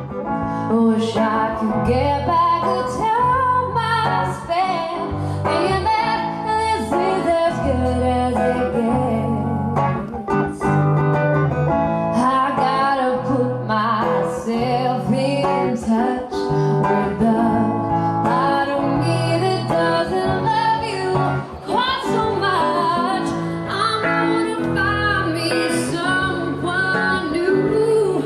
Wish I could get back the time I spent thinking that this is as good as it gets. I gotta put myself in touch with the part of me that doesn't love you quite so much. I'm gonna find me someone new,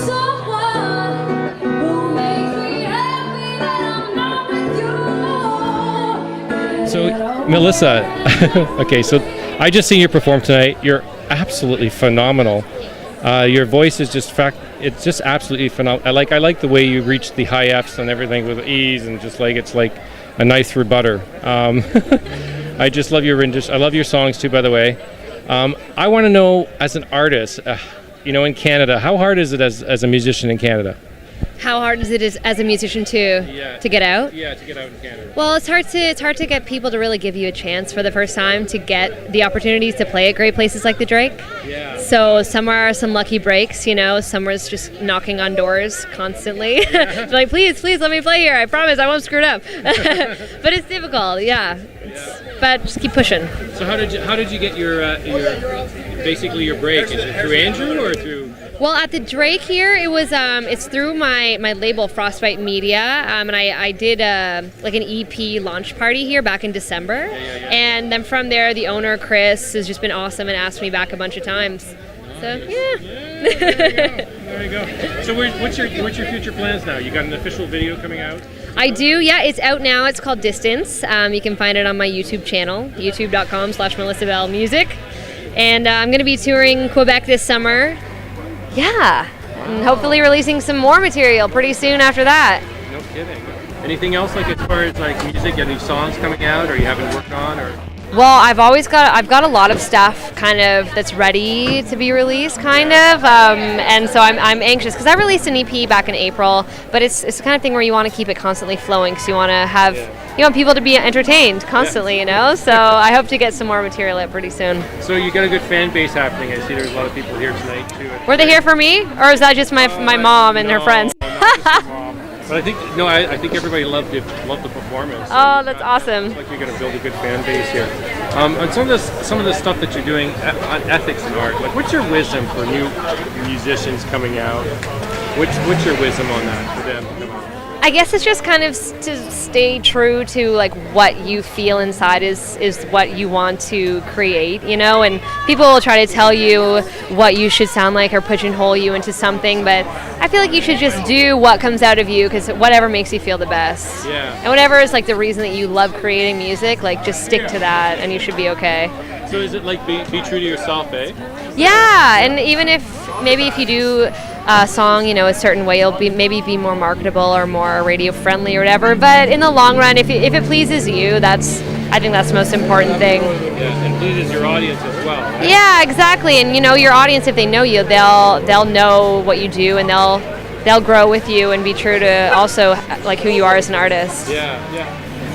someone who makes me happy that I'm not with you. So, Melissa, okay, so I just seen you perform tonight. You're absolutely phenomenal. Your voice is it's just absolutely phenomenal. I like the way you reach the high Fs and everything with ease, and just like it's like a knife through butter. I just love your rendition. I love your songs too, by the way. I want to know, as an artist, in Canada, how hard is it as a musician in Canada? How hard is it as a musician to get out? Yeah, to get out in Canada. Well, it's hard to get people to really give you a chance for the first time to get the opportunities to play at great places like the Drake. Yeah. So some are some lucky breaks, some was just knocking on doors constantly. Like, please let me play here. I promise I won't screw it up. But it's difficult, yeah. But just keep pushing. So how did you get your basically your break? Is it through Andrew or through? Well, at the Drake here, it was it's through my label Frostbite Media, and I did like an EP launch party here back in December, and then from there the owner Chris has just been awesome and asked me back a bunch of times. So there you go. So what's your future plans now? You got an official video coming out? I do, yeah. It's out now. It's called Distance. You can find it on my YouTube channel, youtube.com/MelissaBellMusic, and I'm going to be touring Quebec this summer. Yeah, and hopefully releasing some more material pretty soon after that. No kidding. Anything else, like as far as like music, any songs coming out or you haven't worked on, or? Well, I've got a lot of stuff kind of that's ready to be released, kind of, and so I'm anxious because I released an EP back in April, but it's the kind of thing where you want to keep it constantly flowing, because you want to have you want people to be entertained constantly, So I hope to get some more material out pretty soon. So you got a good fan base happening. I see there's a lot of people here tonight too. Were they here for me, or is that just my mom and her friends? Not just your mom. But I think everybody loved the performance. Oh, that's awesome. It's like you're going to build a good fan base here. And some of the stuff that you're doing on ethics and art, like what's your wisdom for new musicians coming out? What's your wisdom on that for them to come out? I guess it's just kind of to stay true to like what you feel inside is what you want to create, and people will try to tell you what you should sound like or pigeonhole you into something, but I feel like you should just do what comes out of you, because whatever makes you feel the best. Yeah. And whatever is like the reason that you love creating music, like just stick to that and you should be okay. So is it like be true to yourself, eh? Yeah, and even if you do a song, a certain way, you'll maybe be more marketable or more radio friendly or whatever. But in the long run, if it pleases you, I think that's the most important thing. Yeah, and pleases your audience as well. Right? Yeah, exactly. And your audience, if they know you, they'll know what you do, and they'll grow with you and be true to also like who you are as an artist. Yeah.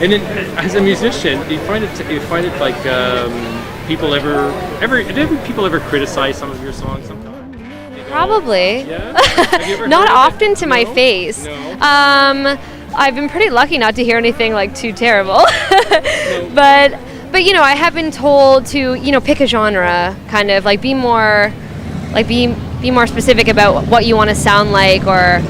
And then, as a musician, do you find it like people ever criticize some of your songs sometimes? Probably. Yeah? Have you ever Not heard often of it? to my face. No. I've been pretty lucky not to hear anything like too terrible. But I have been told to pick a genre, kind of like be more specific about what you want to sound like, or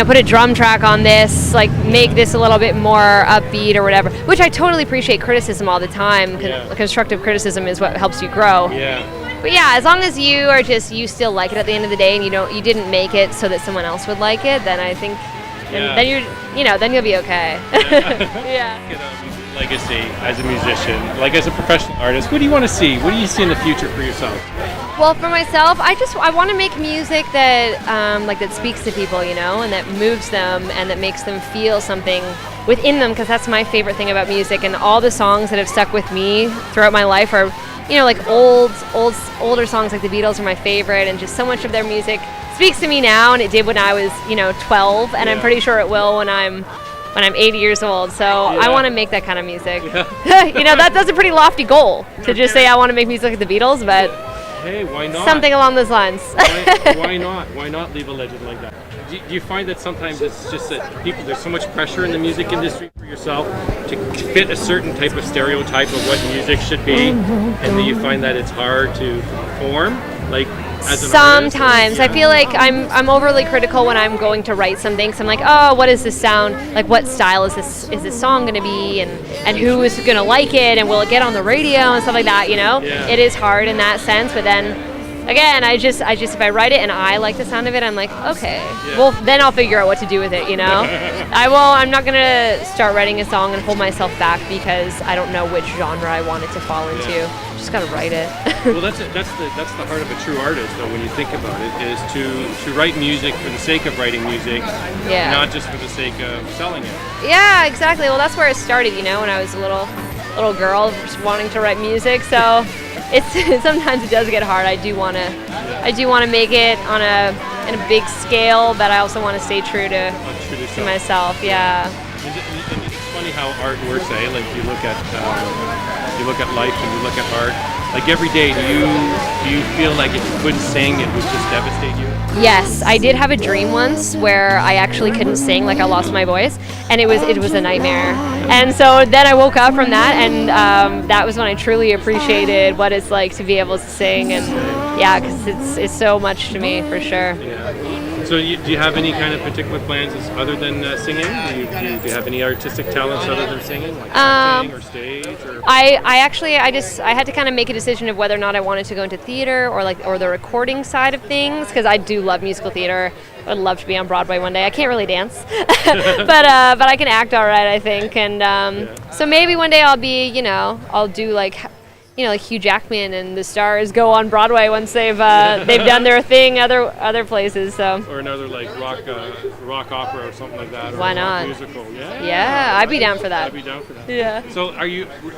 put a drum track on this, like make this a little bit more upbeat or whatever, which I totally appreciate criticism all the time. Constructive criticism is what helps you grow. Yeah. But yeah, as long as you still like it at the end of the day, and you didn't make it so that someone else would like it, then I think then you'll be okay. Yeah. Legacy as a musician, like as a professional artist, what do you want to see? What do you see in the future for yourself? Well, for myself, I want to make music that that speaks to people, and that moves them and that makes them feel something within them, because that's my favorite thing about music. And all the songs that have stuck with me throughout my life are like older songs, like the Beatles are my favorite, and just so much of their music speaks to me now, and it did when I was 12, and I'm pretty sure it will when I'm 80 years old. So I want to make that kind of music. Yeah. That's a pretty lofty goal to just say I want to make music like the Beatles, but hey, why not? Something along those lines. Why not? Why not leave a legend like that? do you find that sometimes it's just that there's so much pressure in the music industry for yourself to fit a certain type of stereotype of what music should be, and do you find that it's hard to perform, like as an artist? Sometimes I feel like I'm overly critical when I'm going to write something. So I'm like, oh, what is this sound? Like, what style is this song going to be? And who is going to like it? And will it get on the radio and stuff like that? You know, It is hard in that sense. But then again, I just if I write it and I like the sound of it, I'm like, okay, well then I'll figure out what to do with it. You know, I'm not gonna start writing a song and hold myself back because I don't know which genre I want it to fall into. Just gotta write it. Well, that's the heart of a true artist, though. When you think about it, is to write music for the sake of writing music, not just for the sake of selling it. Yeah, exactly. Well, that's where it started. You know, when I was a little girl just wanting to write music. So it's sometimes it does get hard. I do want to make it in a big scale, but I also want to stay true to myself. Yeah. And it's funny how art works, eh? Like you look at life and you look at art. Like every day, do you feel like if you couldn't sing, it would just devastate you? Yes, I did have a dream once where I actually couldn't sing, like I lost my voice, and it was a nightmare. And so then I woke up from that, and that was when I truly appreciated what it's like to be able to sing, and because it's so much to me for sure. Yeah. So do you have any kind of particular plans other than singing? Do you have any artistic talents other than singing, like acting or stage? Or? I had to kind of make a decision of whether or not I wanted to go into theater or the recording side of things, because I do love musical theater. I'd love to be on Broadway one day. I can't really dance, but I can act all right, I think. And so maybe one day I'll do like Hugh Jackman and the stars go on Broadway once they've done their thing other places. So. Or another like rock opera or something like that. Or why a not? Musical. Yeah. Yeah, I'd be down for that. I'd be down for that. Yeah. So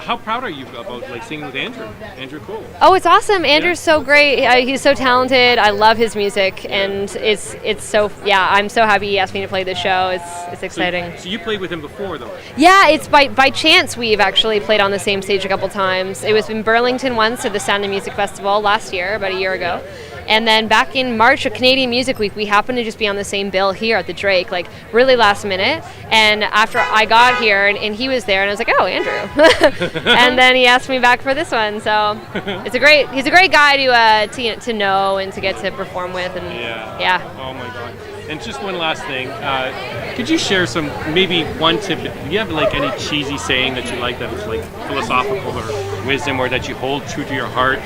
how proud are you about like singing with Andrew Cole? Oh, it's awesome. Andrew's so great. He's so talented. I love his music, and it's so I'm so happy he asked me to play the show. It's exciting. So you played with him before though? Yeah, it's by chance we've actually played on the same stage a couple times. It was in Burlington once at the Sound of Music Festival last year, about a year ago. And then back in March of Canadian Music Week, we happened to just be on the same bill here at the Drake, like really last minute. And after I got here and he was there, and I was like, oh, Andrew. And then he asked me back for this one. So he's a great guy to know and to get to perform with. And yeah. Oh my God. And just one last thing, could you share maybe one tip? Do you have like any cheesy saying that you like that is like philosophical or wisdom, or that you hold true to your heart,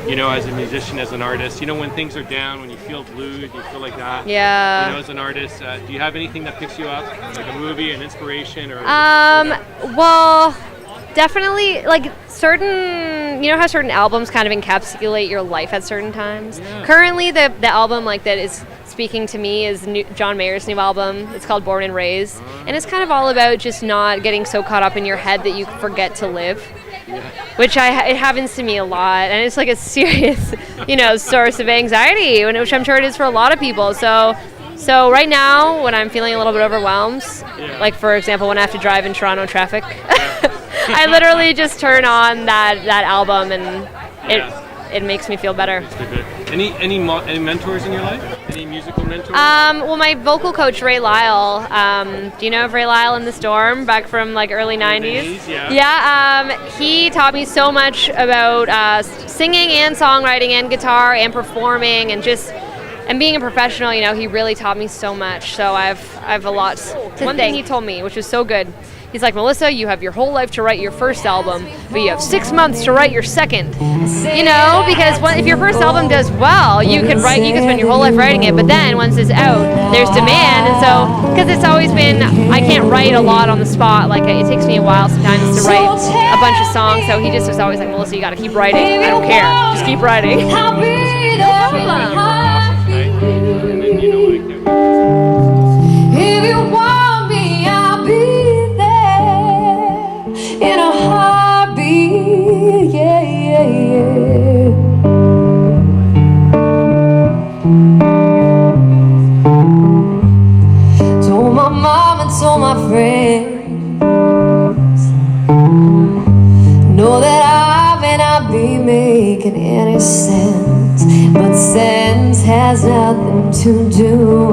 as a musician, as an artist? When things are down, when you feel blue, you feel like that. Yeah. As an artist, do you have anything that picks you up, like a movie, an inspiration, or? Well, definitely like certain, how certain albums kind of encapsulate your life at certain times. Yeah. Currently, the album like that is speaking to me is John Mayer's new album. It's called Born and Raised, and it's kind of all about just not getting so caught up in your head that you forget to live. Yeah. Which it happens to me a lot, and it's like a serious, source of anxiety, which I'm sure it is for a lot of people. So right now, when I'm feeling a little bit overwhelmed, like for example, when I have to drive in Toronto traffic, I literally just turn on that album, and it makes me feel better. Any mentors in your life? Any musical mentors? Well, my vocal coach, Ray Lyle. Do you know of Ray Lyle and the Storm back from like early 90s? Yeah, he taught me so much about singing and songwriting and guitar and performing and being a professional. He really taught me so much. So I've a lot to thank. One thing he told me, which was so good. He's like, Melissa, you have your whole life to write your first album, but you have 6 months to write your second. Because if your first album does well, you can spend your whole life writing it, but then once it's out, there's demand. And so, because it's always been, I can't write a lot on the spot. Like, it takes me a while sometimes to write a bunch of songs. So he just was always like, Melissa, you got to keep writing. I don't care. Just keep writing. If you want me, I'll be there in a heartbeat. Yeah. Told my mom and told my friends, know that I may not be making any sense, but sense has nothing to do